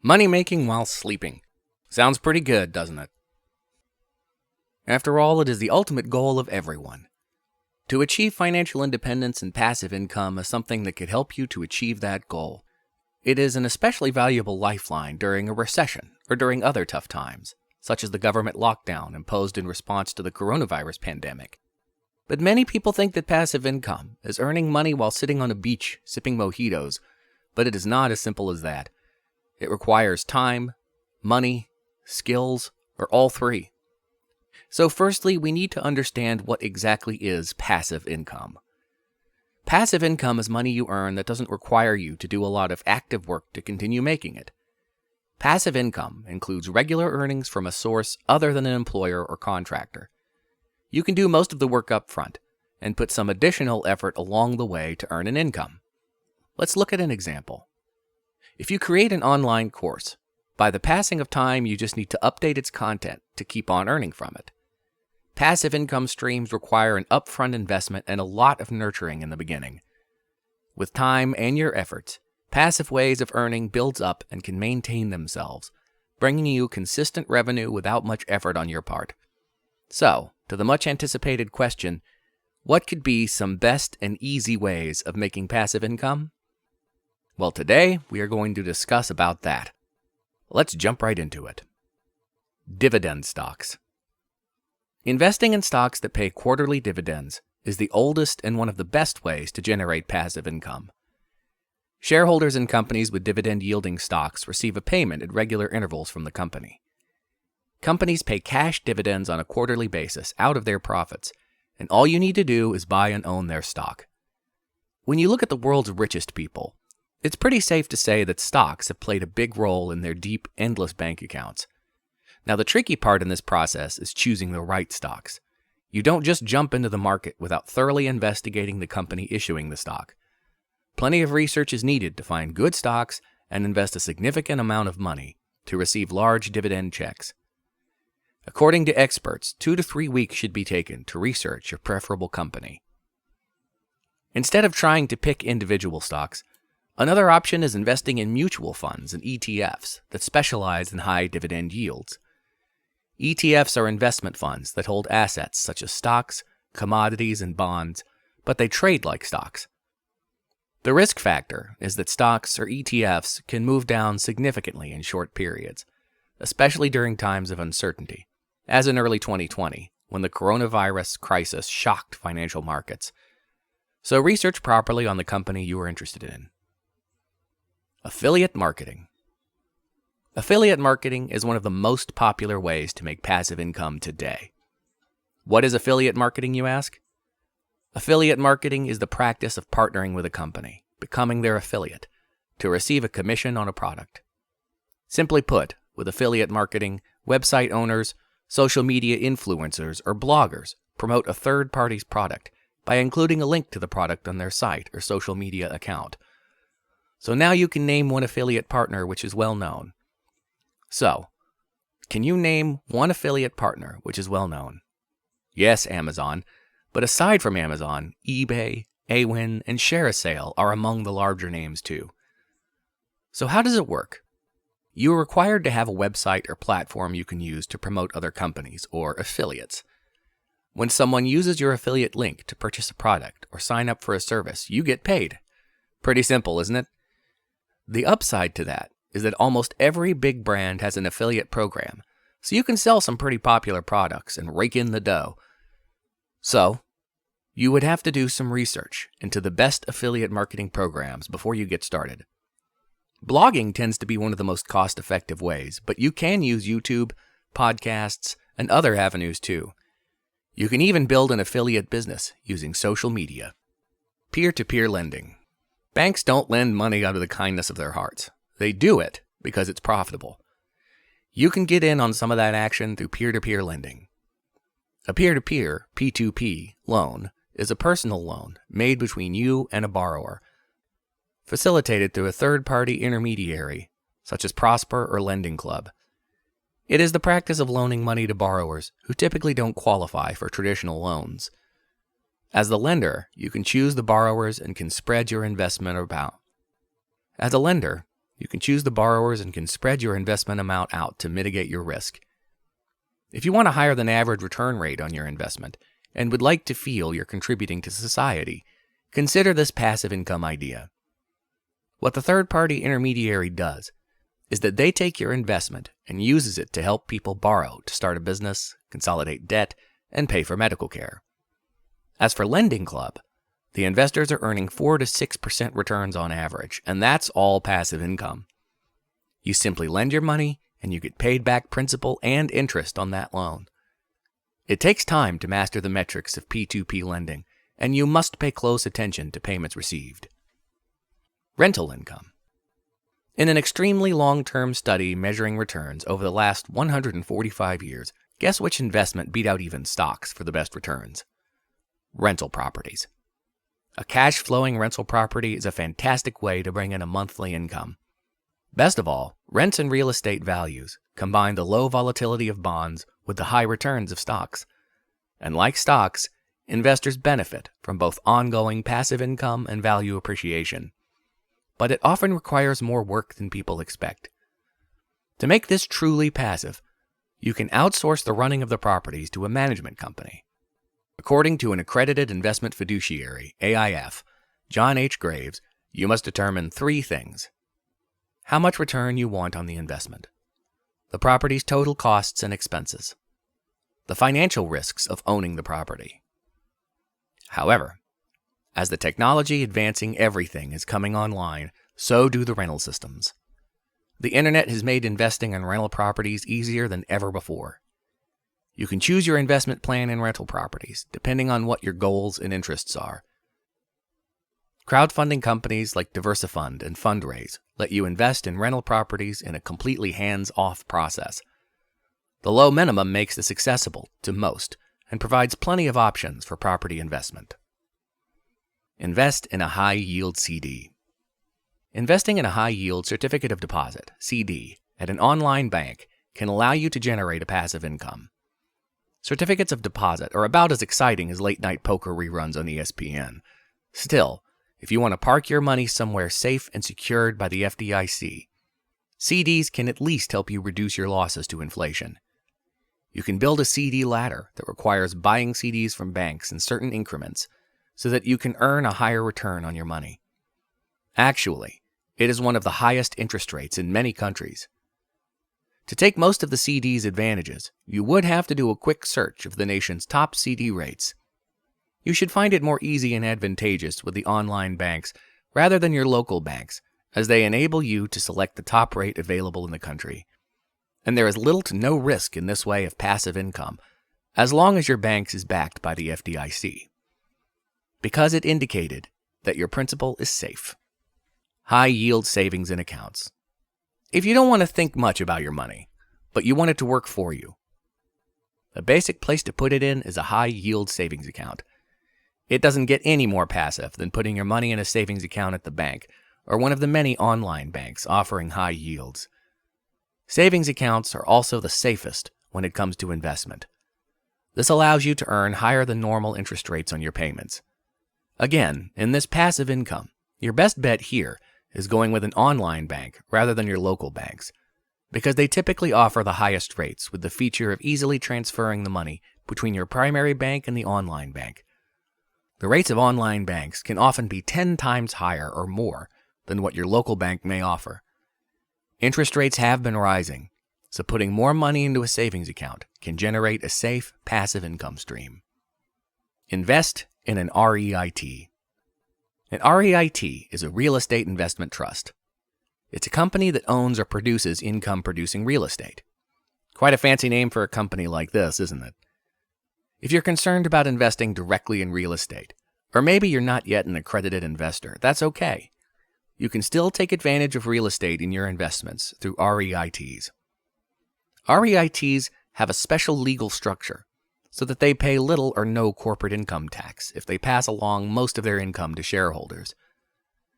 Money making while sleeping. Sounds pretty good, doesn't it? After all, it is the ultimate goal of everyone. To achieve financial independence and passive income is something that could help you to achieve that goal. It is an especially valuable lifeline during a recession or during other tough times, such as the government lockdown imposed in response to the coronavirus pandemic. But many people think that passive income is earning money while sitting on a beach sipping mojitos, but it is not as simple as that. It requires time, money, skills, or all three. So firstly, we need to understand what exactly is passive income. Passive income is money you earn that doesn't require you to do a lot of active work to continue making it. Passive income includes regular earnings from a source other than an employer or contractor. You can do most of the work up front and put some additional effort along the way to earn an income. Let's look at an example. If you create an online course, by the passing of time, you just need to update its content to keep on earning from it. Passive income streams require an upfront investment and a lot of nurturing in the beginning. With time and your efforts, passive ways of earning builds up and can maintain themselves, bringing you consistent revenue without much effort on your part. So, to the much anticipated question, what could be some best and easy ways of making passive income? Well, today we are going to discuss about that. Let's jump right into it. Dividend stocks. Investing in stocks that pay quarterly dividends is the oldest and one of the best ways to generate passive income. Shareholders in companies with dividend-yielding stocks receive a payment at regular intervals from the company. Companies pay cash dividends on a quarterly basis out of their profits, and all you need to do is buy and own their stock. When you look at the world's richest people, it's pretty safe to say that stocks have played a big role in their deep, endless bank accounts. Now, the tricky part in this process is choosing the right stocks. You don't just jump into the market without thoroughly investigating the company issuing the stock. Plenty of research is needed to find good stocks and invest a significant amount of money to receive large dividend checks. According to experts, 2 to 3 weeks should be taken to research your preferable company. Instead of trying to pick individual stocks, another option is investing in mutual funds and ETFs that specialize in high dividend yields. ETFs are investment funds that hold assets such as stocks, commodities, and bonds, but they trade like stocks. The risk factor is that stocks or ETFs can move down significantly in short periods, especially during times of uncertainty, as in early 2020, when the coronavirus crisis shocked financial markets. So research properly on the company you are interested in. Affiliate marketing. Affiliate marketing is one of the most popular ways to make passive income today. What is affiliate marketing, you ask? Affiliate marketing is the practice of partnering with a company, becoming their affiliate, to receive a commission on a product. Simply put, with affiliate marketing, website owners, social media influencers, or bloggers promote a third party's product by including a link to the product on their site or social media account. So now you can name one affiliate partner which is well known. So, can you name one affiliate partner which is well known? Yes, Amazon, but aside from Amazon, eBay, Awin, and ShareASale are among the larger names too. So how does it work? You are required to have a website or platform you can use to promote other companies or affiliates. When someone uses your affiliate link to purchase a product or sign up for a service, you get paid. Pretty simple, isn't it? The upside to that is that almost every big brand has an affiliate program, so you can sell some pretty popular products and rake in the dough. So, you would have to do some research into the best affiliate marketing programs before you get started. Blogging tends to be one of the most cost-effective ways, but you can use YouTube, podcasts, and other avenues too. You can even build an affiliate business using social media. Peer-to-peer lending. Banks don't lend money out of the kindness of their hearts. They do it because it's profitable. You can get in on some of that action through peer-to-peer lending. A peer-to-peer, P2P, loan is a personal loan made between you and a borrower, facilitated through a third-party intermediary, such as Prosper or Lending Club. It is the practice of loaning money to borrowers who typically don't qualify for traditional loans. As the lender, you can choose the borrowers and can spread your investment about. As a lender, You can choose the borrowers and can spread your investment amount out to mitigate your risk. If you want a higher than average return rate on your investment and would like to feel you're contributing to society, consider this passive income idea. What the third-party intermediary does is that they take your investment and uses it to help people borrow to start a business, consolidate debt, and pay for medical care. As for Lending Club, the investors are earning 4 to 6% returns on average, and that's all passive income. You simply lend your money, and you get paid back principal and interest on that loan. It takes time to master the metrics of P2P lending, and you must pay close attention to payments received. Rental income. In an extremely long-term study measuring returns over the last 145 years, guess which investment beat out even stocks for the best returns? Rental properties. A cash-flowing rental property is a fantastic way to bring in a monthly income. Best of all, rents and real estate values combine the low volatility of bonds with the high returns of stocks. And like stocks, investors benefit from both ongoing passive income and value appreciation. But it often requires more work than people expect. To make this truly passive, you can outsource the running of the properties to a management company. According to an accredited investment fiduciary, AIF, John H. Graves, you must determine 3 things. How much return you want on the investment, the property's total costs and expenses, the financial risks of owning the property. However, as the technology advancing everything is coming online, so do the rental systems. The internet has made investing in rental properties easier than ever before. You can choose your investment plan in rental properties, depending on what your goals and interests are. Crowdfunding companies like Diversifund and Fundraise let you invest in rental properties in a completely hands-off process. The low minimum makes this accessible to most and provides plenty of options for property investment. Invest in a HighYield CD. Investing in a high-yield certificate of deposit, CD, at an online bank can allow you to generate a passive income. Certificates of deposit are about as exciting as late-night poker reruns on ESPN. Still, if you want to park your money somewhere safe and secured by the FDIC, CDs can at least help you reduce your losses to inflation. You can build a CD ladder that requires buying CDs from banks in certain increments so that you can earn a higher return on your money. Actually, it is one of the highest interest rates in many countries. To take most of the CD's advantages, you would have to do a quick search of the nation's top CD rates. You should find it more easy and advantageous with the online banks rather than your local banks, as they enable you to select the top rate available in the country. And there is little to no risk in this way of passive income, as long as your bank is backed by the FDIC, because it indicated that your principal is safe. High-yield savings and accounts. If you don't want to think much about your money, but you want it to work for you, the basic place to put it in is a high-yield savings account. It doesn't get any more passive than putting your money in a savings account at the bank or one of the many online banks offering high yields. Savings accounts are also the safest when it comes to investment. This allows you to earn higher than normal interest rates on your payments. Again, in this passive income, your best bet here is going with an online bank rather than your local banks, because they typically offer the highest rates with the feature of easily transferring the money between your primary bank and the online bank. The rates of online banks can often be 10 times higher or more than what your local bank may offer. Interest rates have been rising, so putting more money into a savings account can generate a safe, passive income stream. Invest in an REIT. An REIT is a real estate investment trust. It's a company that owns or produces income-producing real estate. Quite a fancy name for a company like this, isn't it? If you're concerned about investing directly in real estate, or maybe you're not yet an accredited investor, that's okay. You can still take advantage of real estate in your investments through REITs. REITs have a special legal structure so that they pay little or no corporate income tax if they pass along most of their income to shareholders.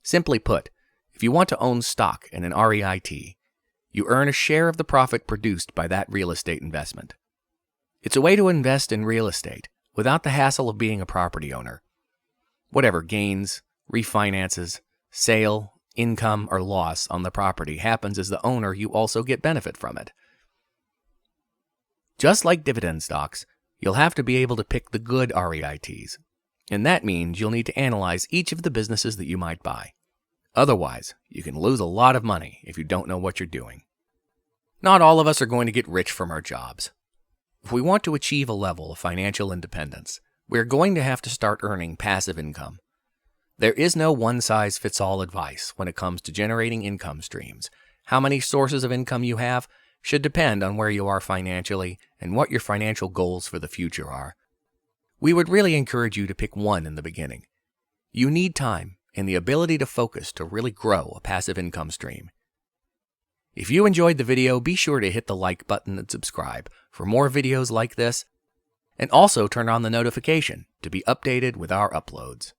Simply put, if you want to own stock in an REIT, you earn a share of the profit produced by that real estate investment. It's a way to invest in real estate without the hassle of being a property owner. Whatever gains, refinances, sale, income or loss on the property happens as the owner, you also get benefit from it. Just like dividend stocks, you'll have to be able to pick the good REITs, and that means you'll need to analyze each of the businesses that you might buy. Otherwise, you can lose a lot of money if you don't know what you're doing. Not all of us are going to get rich from our jobs. If we want to achieve a level of financial independence, we're going to have to start earning passive income. There is no one-size-fits-all advice when it comes to generating income streams. How many sources of income you have should depend on where you are financially and what your financial goals for the future are. We would really encourage you to pick one in the beginning. You need time and the ability to focus to really grow a passive income stream. If you enjoyed the video, be sure to hit the like button and subscribe for more videos like this, and also turn on the notification to be updated with our uploads.